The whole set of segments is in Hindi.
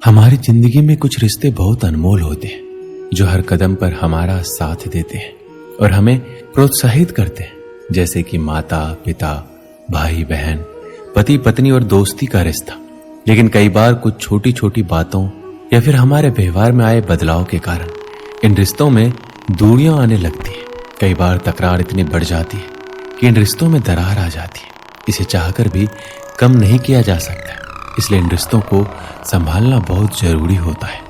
हमारी जिंदगी में कुछ रिश्ते बहुत अनमोल होते हैं, जो हर कदम पर हमारा साथ देते हैं और हमें प्रोत्साहित करते हैं, जैसे कि माता पिता, भाई बहन, पति पत्नी और दोस्ती का रिश्ता। लेकिन कई बार कुछ छोटी छोटी बातों या फिर हमारे व्यवहार में आए बदलाव के कारण इन रिश्तों में दूरियां आने लगती है। कई बार तकरार इतनी बढ़ जाती है कि इन रिश्तों में दरार आ जाती है। इसे चाहकर भी कम नहीं किया जा सकता, इसलिए इन रिश्तों को संभालना बहुत जरूरी होता है।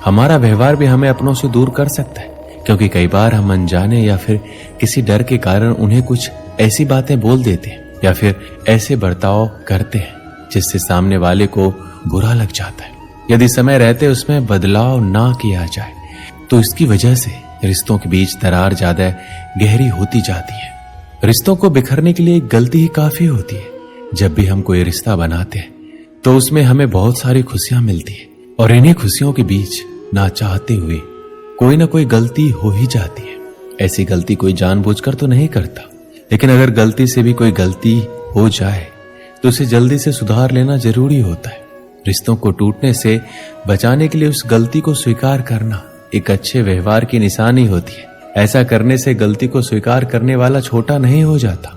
हमारा व्यवहार भी हमें अपनों से दूर कर सकता है, क्योंकि कई बार हम अनजाने या फिर किसी डर के कारण उन्हें कुछ ऐसी बातें बोल देते हैं या फिर ऐसे बर्ताव करते हैं जिससे सामने वाले को बुरा लग जाता है। यदि समय रहते उसमें बदलाव ना किया जाए तो इसकी वजह से रिश्तों के बीच दरार ज्यादा गहरी होती जाती है। रिश्तों को बिखरने के लिए एक गलती ही काफी होती है। जब भी हम कोई रिश्ता बनाते हैं तो उसमें हमें बहुत सारी खुशियां मिलती है और इन्हीं खुशियों के बीच ना चाहते हुए कोई ना कोई गलती हो ही जाती है। ऐसी गलती कोई जानबूझकर तो नहीं करता, लेकिन अगर गलती से भी कोई गलती हो जाए तो उसे जल्दी से सुधार लेना जरूरी होता है। रिश्तों को टूटने से बचाने के लिए उस गलती को स्वीकार करना एक अच्छे व्यवहार की निशानी होती है। ऐसा करने से गलती को स्वीकार करने वाला छोटा नहीं हो जाता,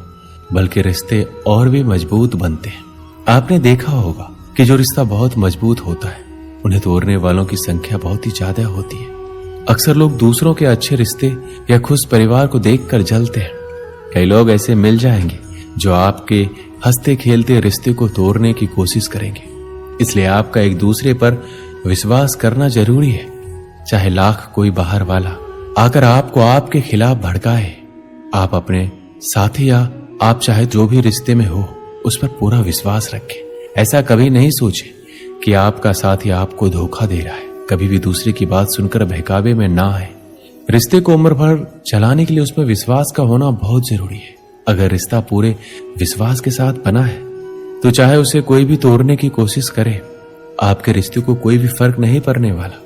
बल्कि रिश्ते और भी मजबूत बनते हैं। आपने देखा होगा कि जो रिश्ता बहुत मजबूत होता है उन्हें तोड़ने वालों की संख्या बहुत ही ज्यादा होती है। अक्सर लोग दूसरों के अच्छे रिश्ते या खुश परिवार को देखकर जलते हैं। कई लोग ऐसे मिल जाएंगे जो आपके हंसते खेलते रिश्ते को तोड़ने की कोशिश करेंगे। इसलिए आपका एक दूसरे पर विश्वास करना जरूरी है। चाहे लाख कोई बाहर वाला आकर आपको आपके खिलाफ भड़काए, आप अपने साथी या आप चाहे जो भी रिश्ते में हो उस पर पूरा विश्वास रखें। ऐसा कभी नहीं सोचे कि आपका साथी आपको धोखा दे रहा है। कभी भी दूसरे की बात सुनकर बहकावे में ना आए। रिश्ते को उम्र भर चलाने के लिए उसमें विश्वास का होना बहुत जरूरी है। अगर रिश्ता पूरे विश्वास के साथ बना है तो चाहे उसे कोई भी तोड़ने की कोशिश करे, आपके रिश्ते को कोई भी फर्क नहीं पड़ने वाला।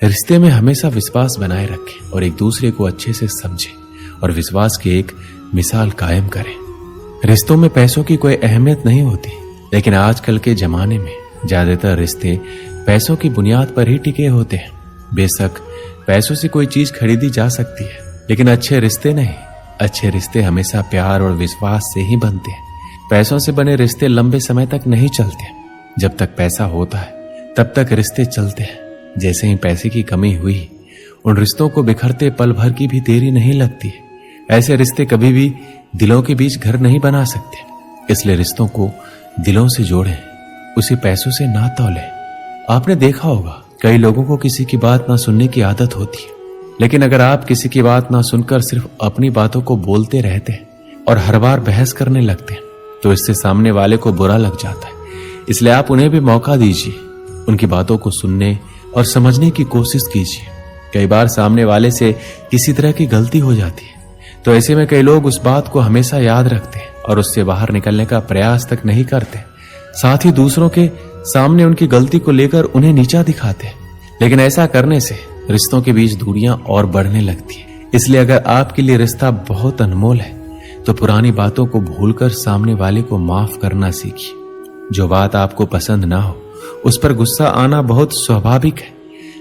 रिश्ते में हमेशा विश्वास बनाए रखें और एक दूसरे को अच्छे से समझें और विश्वास की एक मिसाल कायम करें। रिश्तों में पैसों की कोई अहमियत नहीं होती, लेकिन आजकल के जमाने में ज्यादातर रिश्ते पैसों की बुनियाद पर ही टिके होते हैं। बेशक पैसों से कोई चीज खरीदी जा सकती है, लेकिन अच्छे रिश्ते नहीं। अच्छे रिश्ते हमेशा प्यार और विश्वास से ही बनते हैं। पैसों से बने रिश्ते लंबे समय तक नहीं चलते। जब तक पैसा होता है तब तक रिश्ते चलते हैं। जैसे ही पैसे की कमी हुई, उन रिश्तों को बिखरते पल भर की भी देरी नहीं लगती है। ऐसे रिश्ते कभी भी दिलों के बीच घर नहीं बना सकते। इसलिए रिश्तों को दिलों से जोड़ें, उसे पैसों से ना तौलें। आपने देखा होगा कई लोगों को किसी की बात ना सुनने की आदत होती है, लेकिन अगर आप किसी की बात ना सुनकर सिर्फ अपनी बातों को बोलते रहते हैं और हर बार बहस करने लगते हैं तो इससे सामने वाले को बुरा लग जाता है। इसलिए आप उन्हें भी मौका दीजिए, उनकी बातों को सुनने और समझने की कोशिश कीजिए। कई बार सामने वाले से किसी तरह की गलती हो जाती है, तो ऐसे में कई लोग उस बात को हमेशा याद रखते हैं और उससे बाहर निकलने का प्रयास तक नहीं करते। साथ ही दूसरों के सामने उनकी गलती को लेकर उन्हें नीचा दिखाते हैं। लेकिन ऐसा करने से रिश्तों के बीच दूरियां और बढ़ने लगती है। इसलिए अगर आपके लिए रिश्ता बहुत अनमोल है तो पुरानी बातों को भूलकर सामने वाले को माफ करना सीखिए। जो बात आपको पसंद ना हो उस पर गुस्सा आना बहुत स्वाभाविक है,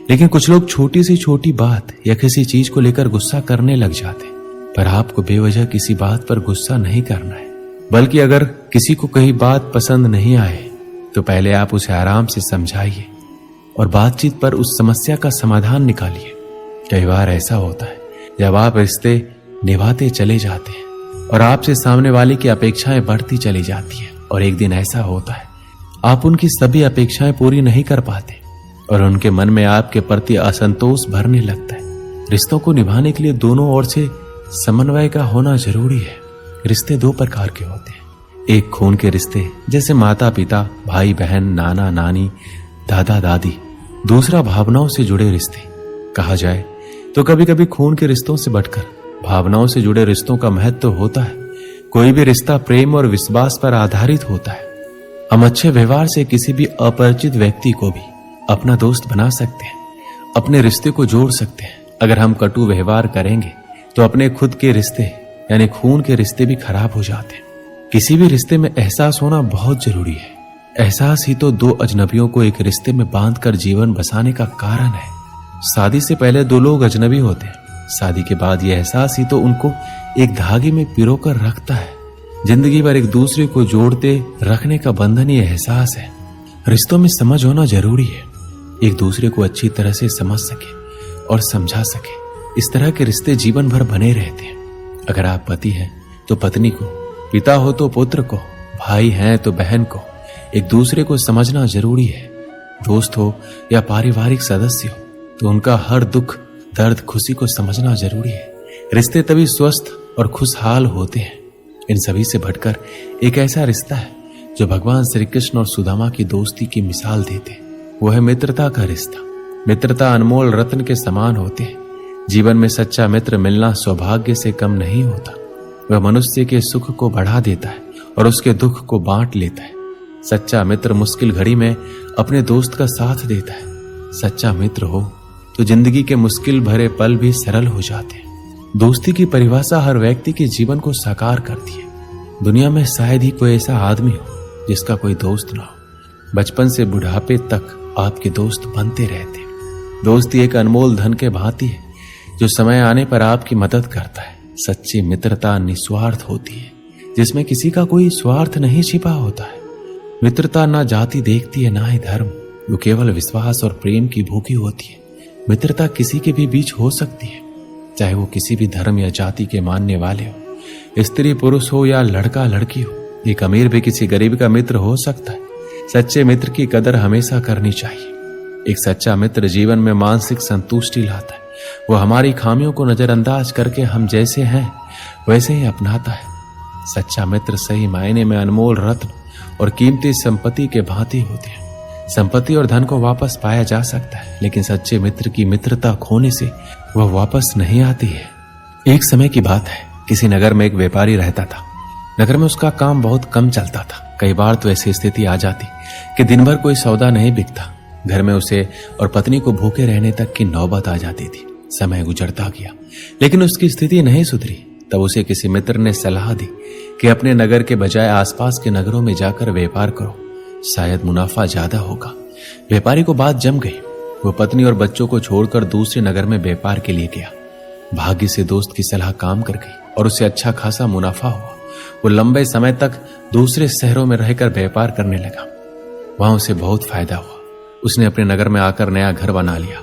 लेकिन कुछ लोग छोटी सी छोटी बात या किसी चीज को लेकर गुस्सा करने लग जाते हैं। पर आपको बेवजह किसी बात पर गुस्सा नहीं करना है, बल्कि अगर किसी को कहीं बात पसंद नहीं आए तो पहले आप उसे आराम से समझाइए और बातचीत पर उस समस्या का समाधान निकालिए। कई बार ऐसा होता है जब आप रिश्ते निभाते चले जाते हैं और आपसे सामने वाले की अपेक्षाएं बढ़ती चली जाती है, और एक दिन ऐसा होता है आप उनकी सभी अपेक्षाएं पूरी नहीं कर पाते और उनके मन में आपके प्रति असंतोष भरने लगता है। रिश्तों को निभाने के लिए दोनों ओर से समन्वय का होना जरूरी है। रिश्ते दो प्रकार के होते हैं, एक खून के रिश्ते जैसे माता पिता, भाई बहन, नाना नानी, दादा दादी। दूसरा भावनाओं से जुड़े रिश्ते। कहा जाए तो कभी कभी खून के रिश्तों से बढ़कर भावनाओं से जुड़े रिश्तों का महत्व होता है। कोई भी रिश्ता प्रेम और विश्वास पर आधारित होता है। हम अच्छे व्यवहार से किसी भी अपरिचित व्यक्ति को भी अपना दोस्त बना सकते हैं, अपने रिश्ते को जोड़ सकते हैं। अगर हम कटु व्यवहार करेंगे तो अपने खुद के रिश्ते यानी खून के रिश्ते भी खराब हो जाते हैं। किसी भी रिश्ते में एहसास होना बहुत जरूरी है। एहसास ही तो दो अजनबियों को एक रिश्ते में बांधकर जीवन बसाने का कारण है। शादी से पहले दो लोग अजनबी होते हैं, शादी के बाद यह एहसास ही तो उनको एक धागे में पिरोकर रखता है। जिंदगी भर एक दूसरे को जोड़ते रखने का बंधन ही एहसास है। रिश्तों में समझ होना जरूरी है, एक दूसरे को अच्छी तरह से समझ सके और समझा सके। इस तरह के रिश्ते जीवन भर बने रहते हैं। अगर आप पति हैं तो पत्नी को, पिता हो तो पुत्र को, भाई हैं तो बहन को एक दूसरे को समझना जरूरी है। दोस्त हो या पारिवारिक सदस्य हो तो उनका हर दुख दर्द खुशी को समझना जरूरी है। रिश्ते तभी स्वस्थ और खुशहाल होते हैं। इन सभी से बढ़कर एक ऐसा रिश्ता है जो भगवान श्री कृष्ण और सुदामा की दोस्ती की मिसाल देते, वो है मित्रता का रिश्ता। मित्रता अनमोल रत्न के समान होते हैं। जीवन में सच्चा मित्र मिलना सौभाग्य से कम नहीं होता। वह मनुष्य के सुख को बढ़ा देता है और उसके दुख को बांट लेता है। सच्चा मित्र मुश्किल घड़ी में अपने दोस्त का साथ देता है। सच्चा मित्र हो तो जिंदगी के मुश्किल भरे पल भी सरल हो जाते हैं। दोस्ती की परिभाषा हर व्यक्ति के जीवन को साकार करती है। दुनिया में शायद ही कोई ऐसा आदमी हो जिसका कोई दोस्त ना हो। बचपन से बुढ़ापे तक आपके दोस्त बनते रहते हैं। दोस्ती एक अनमोल धन के भांति है जो समय आने पर आपकी मदद करता है। सच्ची मित्रता निस्वार्थ होती है, जिसमें किसी का कोई स्वार्थ नहीं छिपा होता है। मित्रता ना जाति देखती है ना ही धर्म, वो केवल विश्वास और प्रेम की भूखी होती है। मित्रता किसी के भी बीच हो सकती है, चाहे वो किसी भी धर्म या जाति के मानने वाले हो, स्त्री पुरुष हो या लड़का लड़की हो। एक अमीर भी किसी गरीब का मित्र हो सकता है। सच्चे मित्र की कदर हमेशा करनी चाहिए। एक सच्चा मित्र जीवन में मानसिक संतुष्टि लाता है। वो हमारी खामियों को नजरअंदाज करके हम जैसे हैं वैसे ही अपनाता है। सच्चा मित्र सही मायने में अनमोल रत्न और कीमती संपत्ति के भांति होते हैं। संपत्ति और धन को वापस पाया जा सकता है, लेकिन सच्चे मित्र की मित्रता खोने से वह वापस नहीं आती है। एक समय की बात है, किसी नगर में एक व्यापारी रहता था। नगर में उसका काम बहुत कम चलता था। कई बार तो ऐसी स्थिति आ जाती कि दिन भर कोई सौदा नहीं बिकता। घर में उसे और पत्नी को भूखे रहने तक की नौबत आ जाती थी। समय गुजरता गया, लेकिन उसकी स्थिति नहीं सुधरी। तब उसे किसी मित्र ने सलाह दी कि अपने नगर के बजाय आसपास के नगरों में जाकर व्यापार करो, शायद मुनाफा ज्यादा होगा। व्यापारी को बात जम गई। वो पत्नी और बच्चों को छोड़कर दूसरे नगर में व्यापार के लिए गया। भाग्य से दोस्त की सलाह काम कर गई और उसे अच्छा खासा मुनाफा हुआ। वो लंबे समय तक दूसरे शहरों में रहकर व्यापार करने लगा। वहां उसे बहुत फायदा हुआ। उसने अपने नगर में आकर नया घर बना लिया।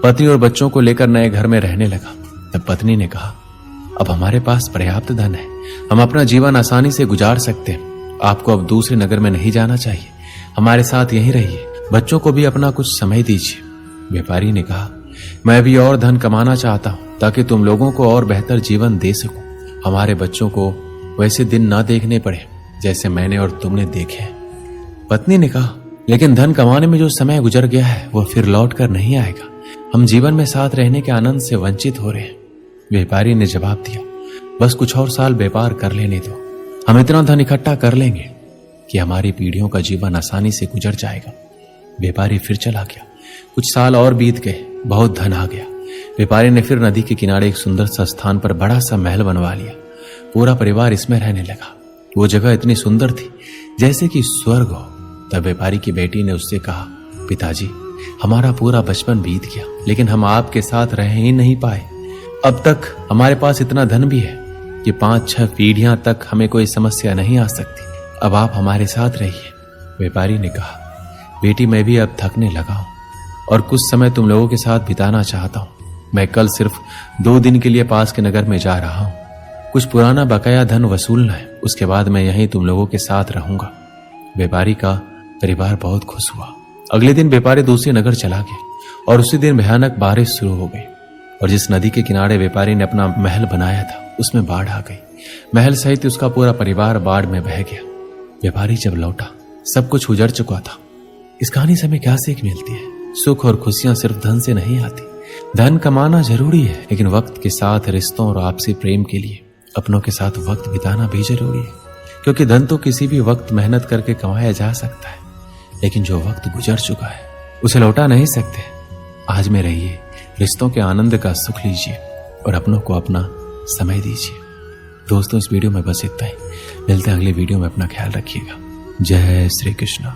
पत्नी और बच्चों को लेकर नए घर में रहने लगा। तब पत्नी ने कहा, अब हमारे पास पर्याप्त धन है, हम अपना जीवन आसानी से गुजार सकते हैं। आपको अब दूसरे नगर में नहीं जाना चाहिए, हमारे साथ यहीं रहिए। बच्चों को भी अपना कुछ समय दीजिए। व्यापारी ने कहा, मैं भी और धन कमाना चाहता हूं ताकि तुम लोगों को और बेहतर जीवन दे सकूं। हमारे बच्चों को वैसे दिन ना देखने पड़े जैसे मैंने और तुमने देखे। पत्नी ने कहा, लेकिन धन कमाने में जो समय गुजर गया है वो फिर लौट कर नहीं आएगा। हम जीवन में साथ रहने के आनंद से वंचित हो रहे हैं। व्यापारी ने जवाब दिया, बस कुछ और साल व्यापार कर लेने दो। हम इतना धन इकट्ठा कर लेंगे कि हमारी पीढ़ियों का जीवन आसानी से गुजर जाएगा। व्यापारी फिर चला गया। कुछ साल और बीत गए, बहुत धन आ गया। व्यापारी ने फिर नदी के किनारे एक सुंदर सा स्थान पर बड़ा सा महल बनवा लिया। पूरा परिवार इसमें रहने लगा। वो जगह इतनी सुंदर थी जैसे कि स्वर्ग हो। तब व्यापारी की बेटी ने उससे कहा, पिताजी, हमारा पूरा बचपन बीत गया, लेकिन हम आपके साथ रह ही नहीं पाए। अब तक हमारे पास इतना धन भी है कि 5-6 पीढ़ियां तक हमें कोई समस्या नहीं आ सकती। अब आप हमारे साथ रहिए। व्यापारी ने कहा, बेटी, मैं भी अब थकने लगा हूं और कुछ समय तुम लोगों के साथ बिताना चाहता हूं। मैं कल सिर्फ 2 दिन के लिए पास के नगर में जा रहा हूं। कुछ पुराना बकाया धन वसूलना है, उसके बाद मैं यहीं तुम लोगों के साथ रहूंगा। व्यापारी का परिवार बहुत खुश हुआ। अगले दिन व्यापारी दूसरे नगर चला गया और उसी दिन भयानक बारिश शुरू हो गई और जिस नदी के किनारे व्यापारी ने अपना महल बनाया था उसमें बाढ़ आ गई। महल सहित उसका पूरा परिवार बाढ़ में बह गया। व्यापारी जब लौटा, सब कुछ उजड़ चुका था। इस कहानी से हमें क्या सीख मिलती है? सुख और खुशियां सिर्फ धन से नहीं आती। धन कमाना जरूरी है, लेकिन वक्त के साथ रिश्तों और आपसी प्रेम के लिए अपनों के साथ वक्त बिताना भी जरूरी है। क्योंकि धन तो किसी भी वक्त मेहनत करके कमाया जा सकता है, लेकिन जो वक्त गुजर चुका है उसे लौटा नहीं सकते। आज में रहिए, रिश्तों के आनंद का सुख लीजिए और अपनों को अपना समय दीजिए। दोस्तों, इस वीडियो में बस इतना ही। मिलते हैं अगले वीडियो में। अपना ख्याल रखिएगा। जय श्री कृष्ण।